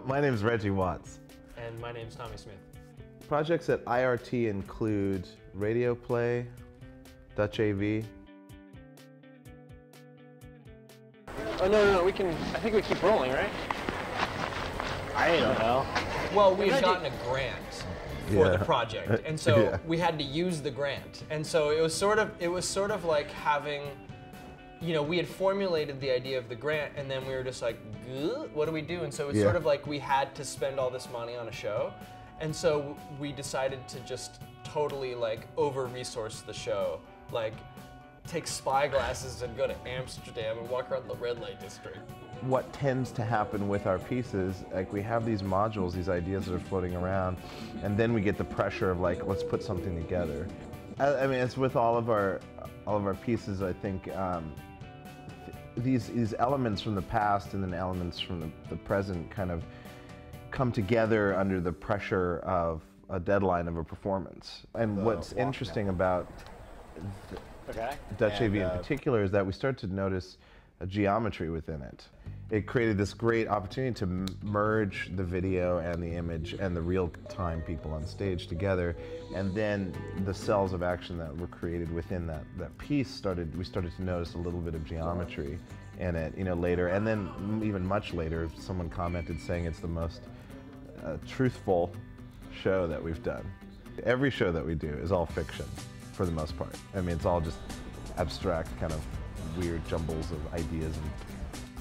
My name is Reggie Watts. And my name's Tommy Smith. Projects at IRT include RadioPlay, Dutch AV. Oh, no, we can, I think we keep rolling, right? I don't know. Well, we had gotten a grant for the project, and so we had to use the grant. And so it was sort of like having, you know, we had formulated the idea of the grant, and then we were just like, what do we do? And so it was sort of like we had to spend all this money on a show. And so we decided to just totally like over-resource the show. Like, take spyglasses and go to Amsterdam and walk around the red light district. What tends to happen with our pieces, like we have these modules, these ideas that are floating around, and then we get the pressure of like, let's put something together. I mean, it's with all of our pieces, I think, these elements from the past and then elements from the present kind of come together under the pressure of a deadline of a performance. And what's interesting about Dutch AV in particular is that we start to notice a geometry within it. It created this great opportunity to merge the video and the image and the real-time people on stage together, and then the cells of action that were created within that piece we started to notice a little bit of geometry in it, you know, later, and then even much later, someone commented saying it's the most truthful show that we've done. Every show that we do is all fiction, for the most part. I mean, it's all just abstract, kind of weird jumbles of ideas and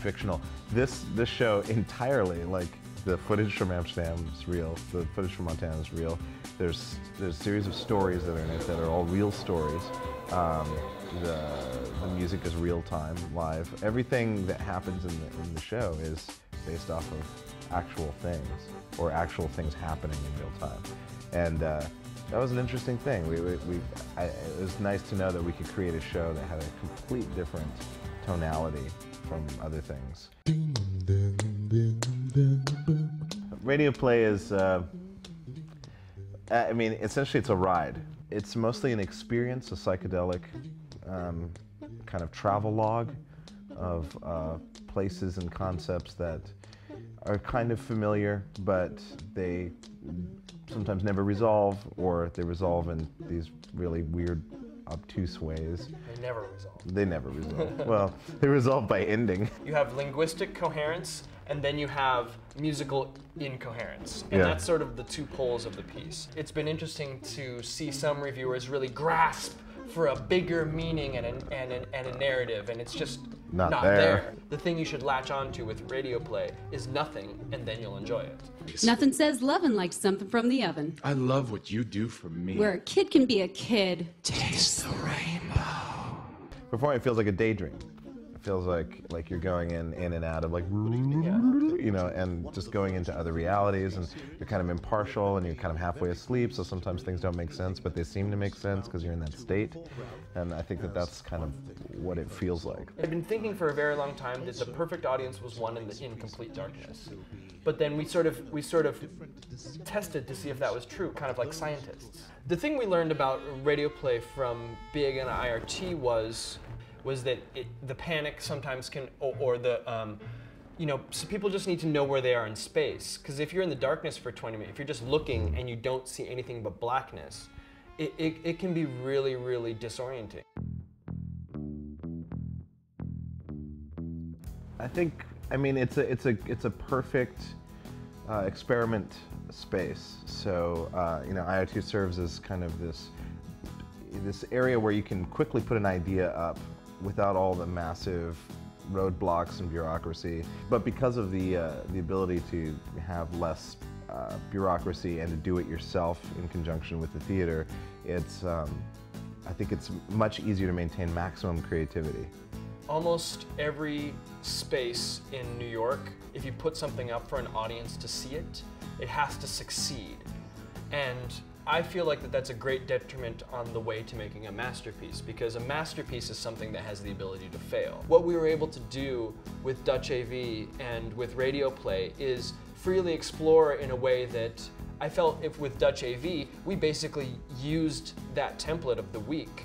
fictional. This show entirely, like the footage from Amsterdam is real, the footage from Montana is real. There's a series of stories that are in it that are all real stories. The music is real time, live. Everything that happens in the show is based off of actual things, or actual things happening in real time. And that was an interesting thing. It was nice to know that we could create a show that had a complete different tonality from other things. RadioPlay is, I mean, essentially it's a ride. It's mostly an experience, a psychedelic kind of travel log of places and concepts that are kind of familiar, but they sometimes never resolve, or they resolve in these really weird, obtuse ways. They never resolve. They never resolve. Well, they resolve by ending. You have linguistic coherence, and then you have musical incoherence. And that's sort of the two poles of the piece. It's been interesting to see some reviewers really grasp for a bigger meaning and a narrative, and it's just not there. The thing you should latch onto with RadioPlay is nothing, and then you'll enjoy it. Nothing says loving like something from the oven. I love what you do for me. Where a kid can be a kid. Taste the rainbow. Performing feels like a daydream. It feels like you're going in and out of like, you know, and just going into other realities, and you're kind of impartial and you're kind of halfway asleep, so sometimes things don't make sense, but they seem to make sense because you're in that state. And I think that that's kind of what it feels like. I've been thinking for a very long time that the perfect audience was one in complete darkness. But then we sort of tested to see if that was true, kind of like scientists. The thing we learned about RadioPlay from being in IRT was that the panic sometimes can, or the, you know, so people just need to know where they are in space. Because if you're in the darkness for 20 minutes, if you're just looking and you don't see anything but blackness, it can be really, really disorienting. I think, I mean, it's a perfect experiment space. So you know, IoT serves as kind of this area where you can quickly put an idea up without all the massive roadblocks and bureaucracy. But because of the ability to have less bureaucracy and to do it yourself in conjunction with the theater, it's I think it's much easier to maintain maximum creativity. Almost every space in New York, if you put something up for an audience to see it, it has to succeed. And I feel like that's a great detriment on the way to making a masterpiece, because a masterpiece is something that has the ability to fail. What we were able to do with Dutch AV and with RadioPlay is freely explore in a way that I felt with Dutch AV, we basically used that template of the week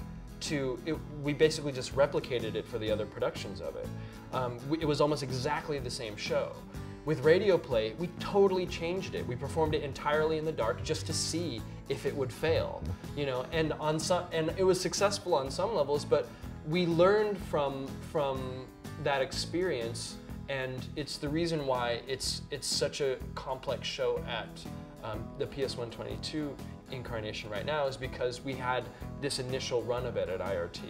we basically just replicated it for the other productions of it. It was almost exactly the same show. With RadioPlay, we totally changed it. We performed it entirely in the dark just to see if it would fail, you know. And it was successful on some levels, but we learned from that experience, and it's the reason why it's such a complex show at the PS122 incarnation right now, is because we had this initial run of it at IRT.